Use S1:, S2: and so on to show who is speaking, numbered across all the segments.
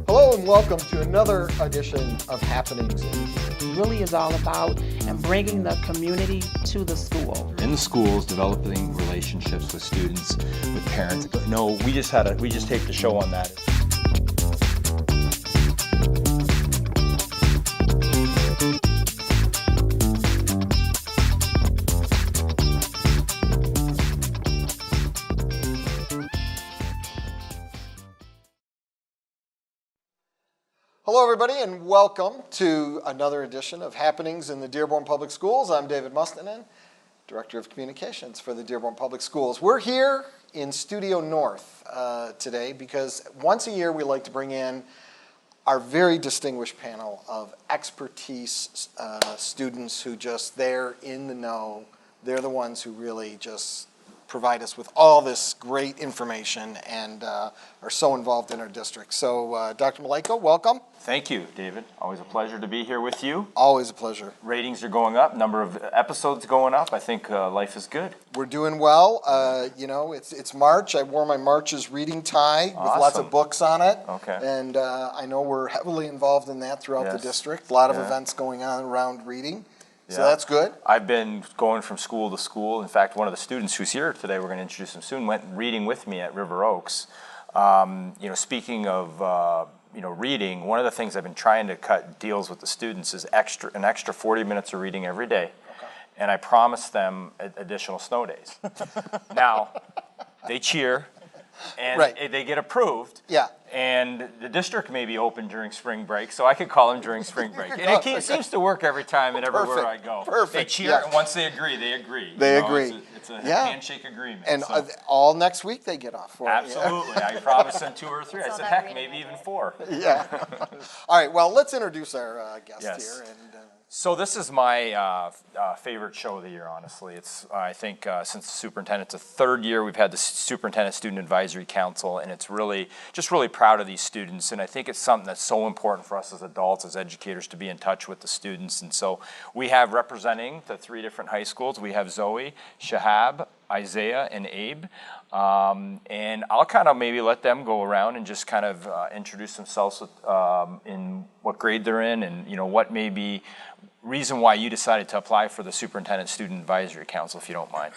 S1: Hello and welcome to another edition of Happenings.
S2: Really is all about and bringing the community to the school.
S3: In the schools, developing relationships with students, with parents. No, we just taped a show on that.
S1: Hello everybody and welcome to another edition of Happenings in the Dearborn Public Schools. I'm David Mustonen, Director of Communications for the Dearborn Public Schools. We're here in Studio North today because once a year we like to bring in our very distinguished panel of expertise students who they're in the know. They're the ones who really just provide us with all this great information and are so involved in our district. So Dr. Maleyko, welcome.
S3: Thank you, David. Always a pleasure to be here with you.
S1: Always a pleasure.
S3: Ratings are going up, number of episodes going up. I think life is good.
S1: We're doing well. It's March. I wore my March's reading tie with lots of books on it.
S3: Okay.
S1: And I know we're heavily involved in that throughout the district. A lot of events going on around reading. So that's good.
S3: I've been going from school to school. In fact, one of the students who's here today, we're going to introduce him soon, went reading with me at River Oaks. Speaking of reading, one of the things I've been trying to cut deals with the students is an extra 40 minutes of reading every day. Okay. And I promised them additional snow days. Now, they cheer, and they get approved. Yeah. And the district may be open during spring break, so I could call them during spring break. And it seems to work every time and everywhere I go.
S1: Perfect.
S3: They cheer, and once they agree, they agree.
S1: They agree.
S3: It's a handshake agreement.
S1: And all next week they get off for
S3: absolutely.
S1: It.
S3: I promised them 2 or 3. I said, heck, maybe even 4.
S1: Yeah. All right, well, let's introduce our guest here. And,
S3: So this is my favorite show of the year, honestly. It's, I think, since the superintendent, it's the 3rd year we've had the Superintendent Student Advisory Council, and it's really proud of these students, and I think it's something that's so important for us as adults, as educators, to be in touch with the students. And so we have representing the 3 different high schools. We have Zoe, Shahab, Isaiah, and Abe. And I'll kind of maybe let them go around and just kind of introduce themselves in what grade they're in, and what may be reason why you decided to apply for the Superintendent Student Advisory Council, if you don't mind.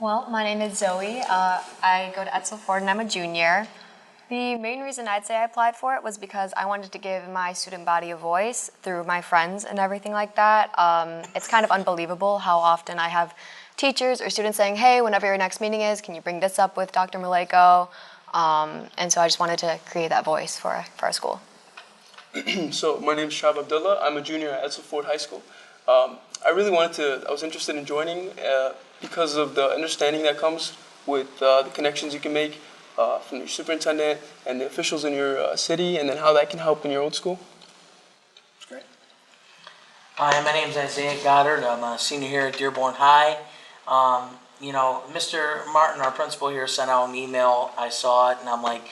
S4: Well, my name is Zoe. I go to Edsel, and I'm a junior. The main reason I'd say I applied for it was because I wanted to give my student body a voice through my friends and everything like that. It's kind of unbelievable how often I have teachers or students saying, hey, whenever your next meeting is, can you bring this up with Dr. Maleyko? And so I just wanted to create that voice for our school.
S5: So my name is Shahab Abdullah. I'm a junior at Edsel High School. I was interested in joining because of the understanding that comes with the connections you can make from your superintendent and the officials in your city, and then how that can help in your own school.
S1: That's great.
S6: Hi, my name is Isaiah Goddard. I'm a senior here at Dearborn High. Mr. Martin, our principal here, sent out an email. I saw it, and I'm like,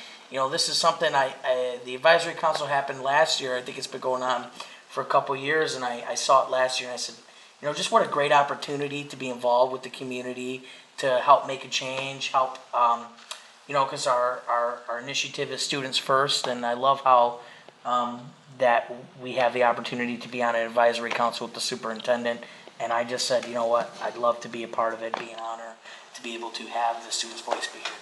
S6: this is something the advisory council happened last year. I think it's been going on for a couple years, and I saw it last year, and I said, just what a great opportunity to be involved with the community, to help make a change, help, because our initiative is students first, and I love how that we have the opportunity to be on an advisory council with the superintendent, and I just said, you know what, I'd love to be a part of it, be an honor to be able to have the students' voice be here.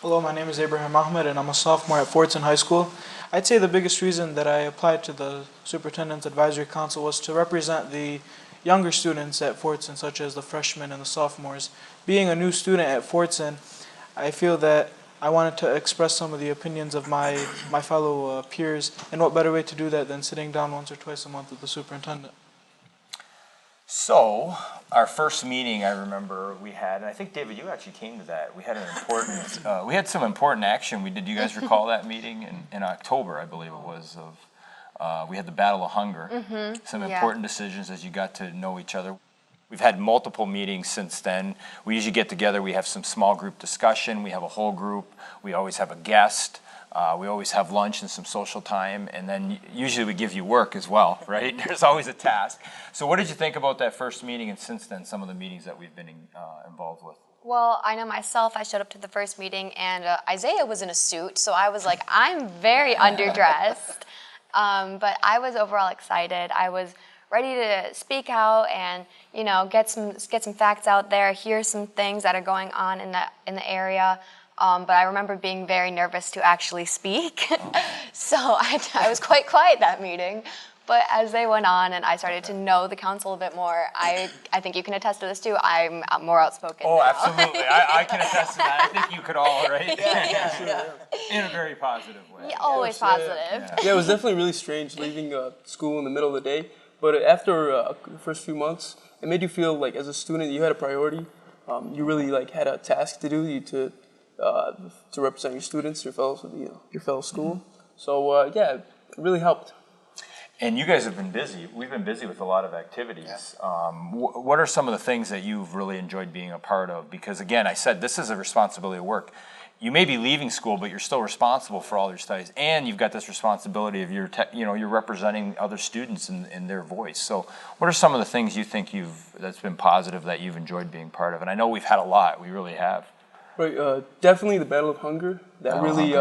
S7: Hello, my name is Ibrahim Ahmad, and I'm a sophomore at Fordson High School. I'd say the biggest reason that I applied to the Superintendent's Advisory Council was to represent the younger students at Fordson, such as the freshmen and the sophomores. Being a new student at Fordson, I feel that I wanted to express some of the opinions of my fellow peers, and what better way to do that than sitting down once or twice a month with the superintendent.
S3: So, our first meeting, I remember we had, and I think, David, you actually came to that. We had an important, we had some important action. Did you guys recall that meeting in October, I believe it was, we had the Battle of Hunger. Some important decisions as you got to know each other. We've had multiple meetings since then. We usually get together, we have some small group discussion, we have a whole group, we always have a guest, we always have lunch and some social time, and then usually we give you work as well, right? There's always a task. So what did you think about that first meeting, and since then, some of the meetings that we've been involved with?
S4: Well, I know myself, I showed up to the first meeting and Isaiah was in a suit, so I was like, I'm very underdressed. But I was overall excited. I was ready to speak out and, you know, get some facts out there, hear some things that are going on in the area. But I remember being very nervous to actually speak. So I was quite quiet that meeting. But as they went on and I started to know the council a bit more, I think you can attest to this too, I'm more outspoken
S3: Oh,
S4: now.
S3: absolutely. I can attest to that. I think you could all, right?
S6: Yeah.
S3: In a very positive way.
S4: Yeah, always positive.
S5: Yeah, it was definitely really strange leaving school in the middle of the day. But after the first few months, it made you feel like as a student you had a priority. You really like had a task to do to represent your students, your fellow school. So yeah, it really helped.
S3: And you guys have been busy. We've been busy with a lot of activities. What are some of the things that you've really enjoyed being a part of? Because again, I said this is a responsibility of work. You may be leaving school, but you're still responsible for all your studies, and you've got this responsibility of you're representing other students in their voice. So, what are some of the things you think that's been positive that you've enjoyed being part of? And I know we've had a lot. We really have.
S5: Right, definitely the Battle of Hunger. That really,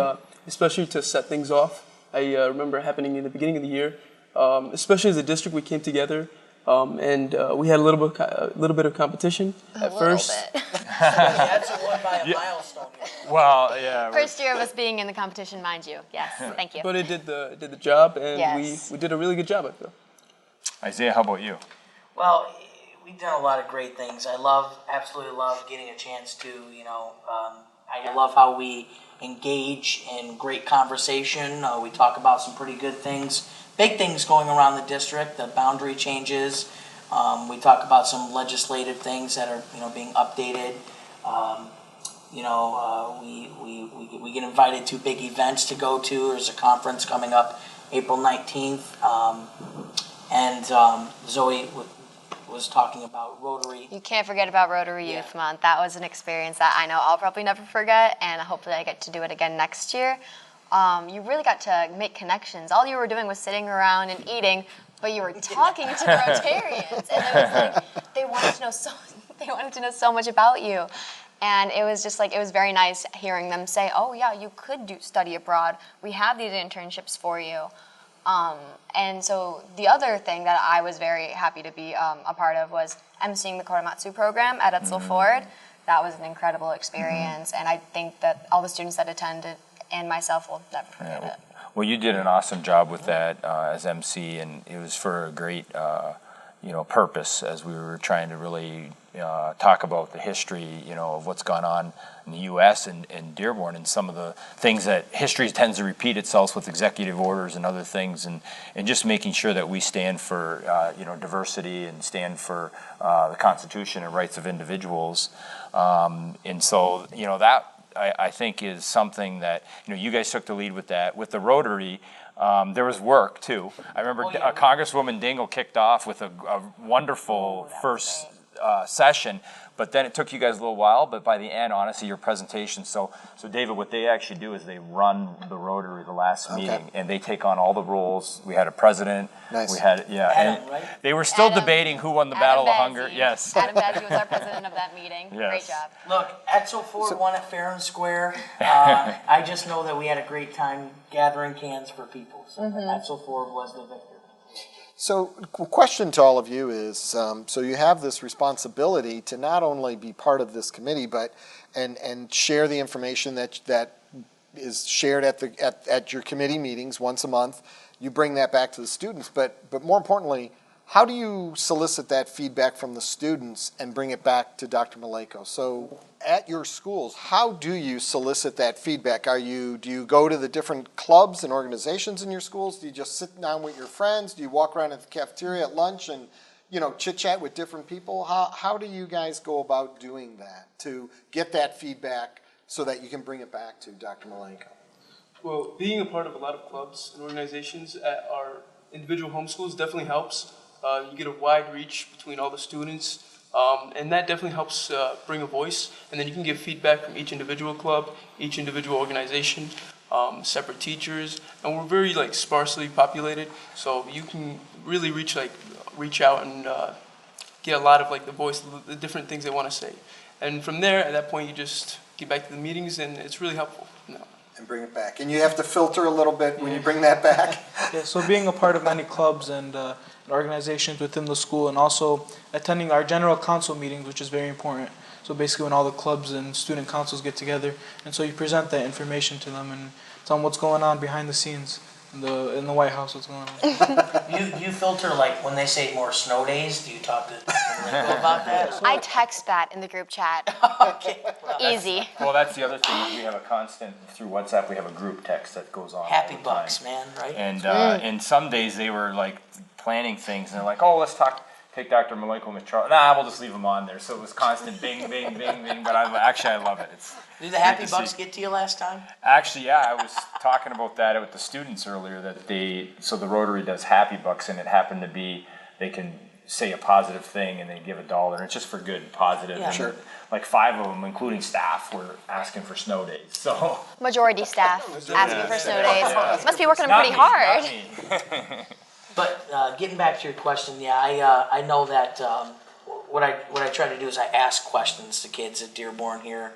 S5: especially to set things off. I remember happening in the beginning of the year. Especially as a district, we came together and we had a little bit of competition at first.
S6: That's won by a milestone here.
S3: Well, yeah.
S4: First year of us being in the competition, mind you. Yes, thank you.
S5: But it did the job, and
S4: Yes.
S5: we did a really good job, I feel.
S3: Isaiah, how about you?
S6: Well, we've done a lot of great things. I absolutely love getting a chance to, I love how we engage in great conversation. We talk about some pretty good things, big things going around the district, the boundary changes. We talk about some legislative things that are, being updated. We get invited to big events to go to. There's a conference coming up April 19th. Zoe was talking about Rotary.
S4: You can't forget about Rotary Youth Month. That was an experience that I know I'll probably never forget, and hopefully I get to do it again next year. You really got to make connections. All you were doing was sitting around and eating, but you were talking to the Rotarians, and it was like they wanted to know so much about you. And it was just like, it was very nice hearing them say, oh yeah, you could study abroad. We have these internships for you. And so the other thing that I was very happy to be a part of was emceeing the Korematsu program at Edsel Ford. That was an incredible experience, and I think that all the students that attended and myself will never forget it.
S3: Well, you did an awesome job with that as MC, and it was for a great purpose as we were trying to really talk about the history, of what's gone on in the U.S. and Dearborn, and some of the things that history tends to repeat itself with executive orders and other things, and just making sure that we stand for diversity and stand for the Constitution and rights of individuals, and so that I think is something that you guys took the lead with that. With the Rotary, there was work too. I remember Congresswoman Dingell kicked off with a wonderful first session, but then it took you guys a little while, but by the end, honestly, your presentation, so David, what they actually do is they run the Rotary the last meeting, and they take on all the roles. We had a president.
S1: Nice.
S3: We had,
S6: Adam, right?
S3: They were still debating who won the Battle of Hunger. Yes.
S4: Adam Bazzi was our president of that meeting.
S3: Yes.
S4: Great job.
S6: Look, Edsel Ford won it fair and square. I just know that we had a great time gathering cans for people. So Edsel Ford was the victor.
S1: So, question to all of you is, so you have this responsibility to not only be part of this committee, but and share the information that is shared at your committee meetings once a month. You bring that back to the students, but more importantly, how do you solicit that feedback from the students and bring it back to Dr. Maleyko? So, at your schools, how do you solicit that feedback? Do you go to the different clubs and organizations in your schools? Do you just sit down with your friends? Do you walk around at the cafeteria at lunch and chit-chat with different people? How do you guys go about doing that to get that feedback so that you can bring it back to Dr. Maleyko?
S5: Well, being a part of a lot of clubs and organizations at our individual homeschools definitely helps. You get a wide reach between all the students. And that definitely helps bring a voice. And then you can give feedback from each individual club, each individual organization, separate teachers, and we're very like sparsely populated, so you can really reach out and get a lot of like the voice, the different things they want to say. And from there, at that point, you just get back to the meetings, and it's really helpful.
S1: And bring it back. And you have to filter a little bit when you bring that back.
S7: Yeah, so being a part of many clubs and organizations within the school, and also attending our general council meetings, which is very important. So basically when all the clubs and student councils get together, and so you present that information to them and tell them what's going on behind the scenes in the White House, what's going on.
S6: You filter, like, when they say more snow days, do you talk to Maleyko about that?
S4: I text that in the group chat.
S6: Okay.
S4: Easy.
S3: Well, that's the other thing, is we have a constant, through WhatsApp, we have a group text that goes on all
S6: Happy
S3: the time.
S6: bucks, man, right?
S3: And some days they were like planning things, and they're like, oh, let's take Dr. Maleyko and Charles. Nah, we'll just leave them on there. So it was constant bing, bing, bing, bing. But I love it.
S6: Did the Happy Bucks get to you last time?
S3: Actually, yeah, I was talking about that with the students earlier, that so the Rotary does Happy Bucks, and it happened to be, they can say a positive thing and they give $1, and it's just for good, positive.
S6: Yeah.
S3: And
S1: Sure.
S3: like 5 of them, including staff, were asking for snow days. So
S4: Majority staff asking for snow days. Must be working them
S3: Not
S4: pretty
S3: me,
S4: hard.
S3: not me.
S6: But getting back to your question, yeah, I know that what I try to do is I ask questions to kids at Dearborn here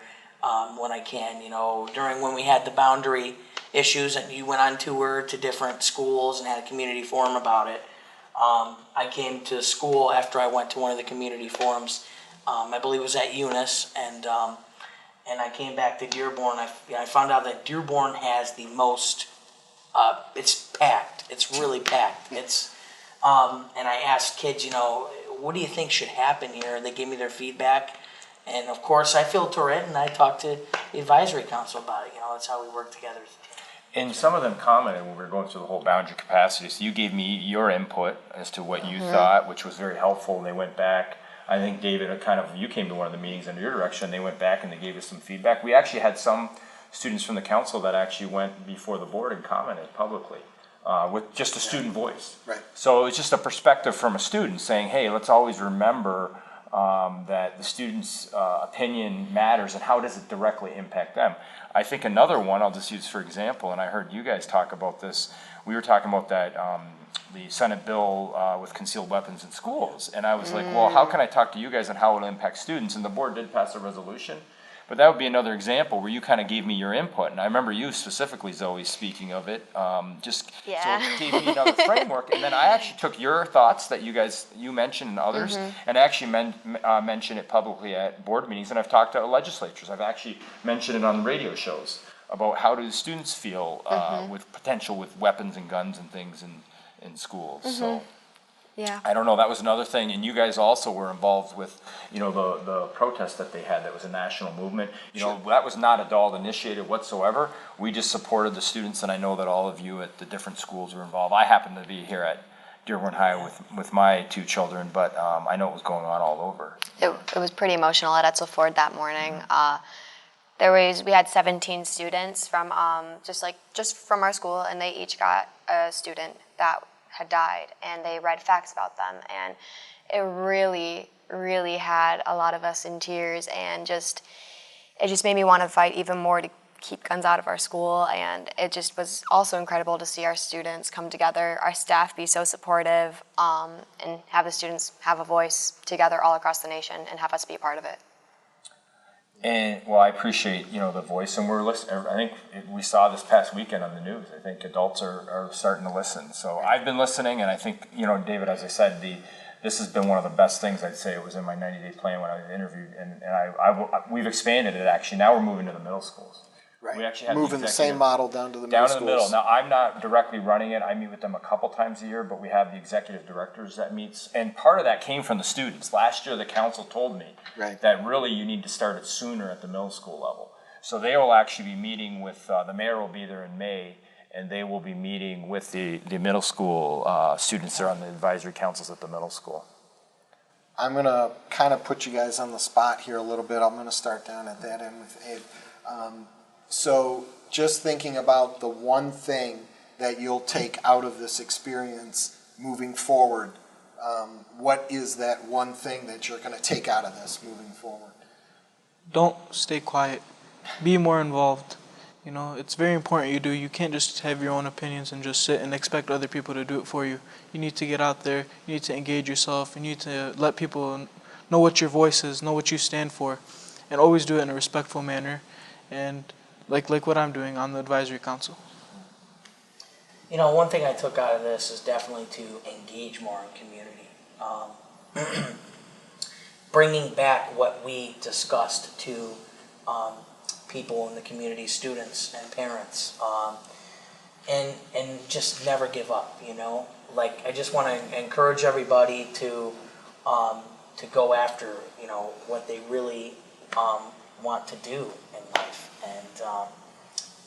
S6: when I can. You know, when we had the boundary issues and you went on tour to different schools and had a community forum about it. I came to school after I went to one of the community forums. I believe it was at Eunice, and I came back to Dearborn. I found out that Dearborn has the most. It's packed. It's really packed. It's and I asked kids, you know, what do you think should happen here? They gave me their feedback, and of course I filter it and I talked to the advisory council about it. You know, that's how we work together.
S3: And some of them commented when we were going through the whole boundary capacity. So you gave me your input as to what you thought, which was very helpful. And they went back. I think David, you came to one of the meetings under your direction. They went back and they gave us some feedback. We actually had some students from the council that actually went before the board and commented publicly with just a student voice.
S1: Right.
S3: So it's just a perspective from a student saying, hey, let's always remember that the student's opinion matters and how does it directly impact them. I think another one, I'll just use for example, and I heard you guys talk about this, we were talking about that, the Senate bill with concealed weapons in schools, and I was like, well, how can I talk to you guys on how it impacts students? And the board did pass a resolution, but that would be another example where you kind of gave me your input, and I remember you specifically, Zoe, speaking of it, so it gave me another framework, and then I actually took your thoughts that you mentioned and others, and actually mentioned it publicly at board meetings, and I've talked to legislatures. I've actually mentioned it on radio shows about how do the students feel with potential with weapons and guns and things in schools. So
S4: Yeah.
S3: I don't know, that was another thing, and you guys also were involved with, you know, the protest that they had, that was a national movement. You know, that was not adult initiated whatsoever. We just supported the students, and I know that all of you at the different schools were involved. I happened to be here at Dearborn High with my 2 children, but I know it was going on all over.
S4: It was pretty emotional at Edsel Ford that morning. We had 17 students from just from our school, and they each got a student that had died, and they read facts about them, and it really, really had a lot of us in tears, and it just made me want to fight even more to keep guns out of our school. And it just was also incredible to see our students come together, our staff be so supportive, and have the students have a voice together all across the nation and have us be a part of it.
S3: And well, I appreciate, you know, the voice, and we're listening. I think we saw this past weekend on the news. I think adults are starting to listen. So I've been listening, and I think, you know, David, as I said, this has been one of the best things. I'd say it was in my 90-day plan when I was interviewed, and we've expanded it actually. Now we're moving to the middle schools.
S1: Right.
S3: We actually had
S1: moving the same model down to the middle schools.
S3: Down to the middle. Now, I'm not directly running it. I meet with them a couple times a year, but we have the executive directors that meets. And part of that came from the students. Last year, the council told me that really you need to start it sooner at the middle school level. So they will actually be meeting with, the mayor will be there in May, and they will be meeting with the middle school students that are on the advisory councils at the middle school.
S1: I'm going to kind of put you guys on the spot here a little bit. I'm going to start down at that end with Abe. So just thinking about the one thing that you'll take out of this experience moving forward what is that one thing that you're going to take out of this moving forward?
S7: Don't stay quiet. Be more involved. You know, it's very important you do. You can't just have your own opinions and just sit and expect other people to do it for you. You need to get out there. You need to engage yourself. You need to let people know what your voice is, know what you stand for, and always do it in a respectful manner. And like what I'm doing on the advisory council.
S6: You know, one thing I took out of this is definitely to engage more in community. Bringing back what we discussed to people in the community, students and parents, and just never give up, you know? Like, I just want to encourage everybody to go after, you know, what they really want to do in life. And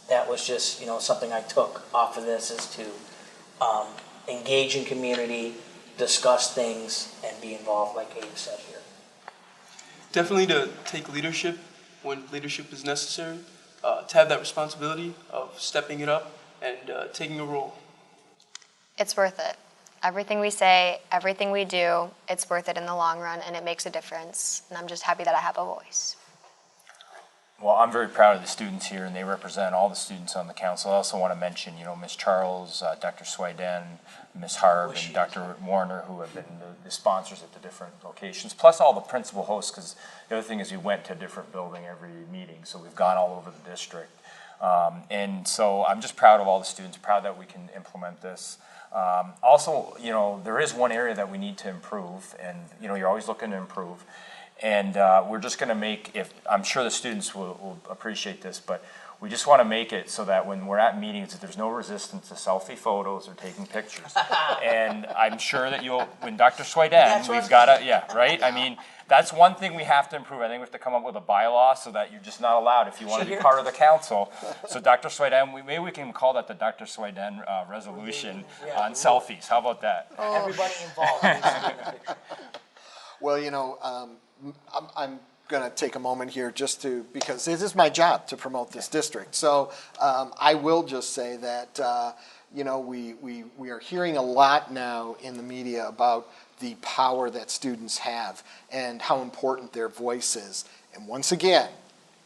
S6: that was just, you know, something I took off of this, is to engage in community, discuss things, and be involved, like Abe said here.
S5: Definitely to take leadership when leadership is necessary, to have that responsibility of stepping it up and taking a role.
S4: It's worth it. Everything we say, everything we do, it's worth it in the long run, and it makes a difference. And I'm just happy that I have a voice.
S3: Well, I'm very proud of the students here, and they represent all the students on the council. I also want to mention, you know, Ms. Charles, Dr. Sweden, Ms. Harb, and Dr. Warner, who have been the sponsors at the different locations, plus all the principal hosts, because the other thing is we went to a different building every meeting, so we've gone all over the district. And so I'm just proud of all the students, proud that we can implement this. Also, you know, there is one area that we need to improve, and, you know, you're always looking to improve. And we're just going to make, I'm sure the students will appreciate this, but we just want to make it so that when we're at meetings, that there's no resistance to selfie photos or taking pictures. And I'm sure that when Dr. Sweden, we've got to, yeah, right? I mean, that's one thing we have to improve. I think we have to come up with a bylaw so that you're just not allowed if you want to be part of the council. So Dr. Sweden, maybe we can call that the Dr. Sweden resolution on selfies. How about that?
S6: Everybody involved needs to be in the picture.
S1: Well, you know, I'm going to take a moment here because it is my job to promote this district. So I will just say that, you know, we are hearing a lot now in the media about the power that students have and how important their voice is. And once again,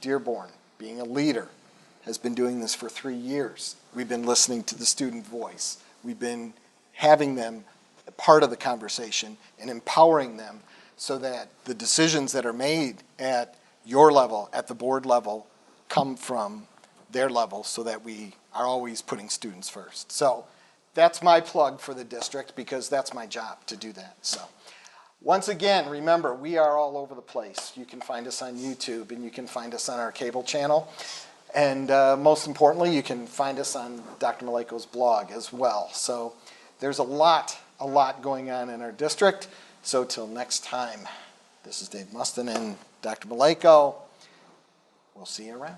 S1: Dearborn, being a leader, has been doing this for 3 years. We've been listening to the student voice. We've been having them part of the conversation and empowering them so that the decisions that are made at your level, at the board level, come from their level so that we are always putting students first. So that's my plug for the district because that's my job to do that. So once again, remember, we are all over the place. You can find us on YouTube and you can find us on our cable channel. And most importantly, you can find us on Dr. Maleyko's blog as well. So there's a lot going on in our district. So till next time, this is Dave Mustonen and Dr. Maleyko. We'll see you around.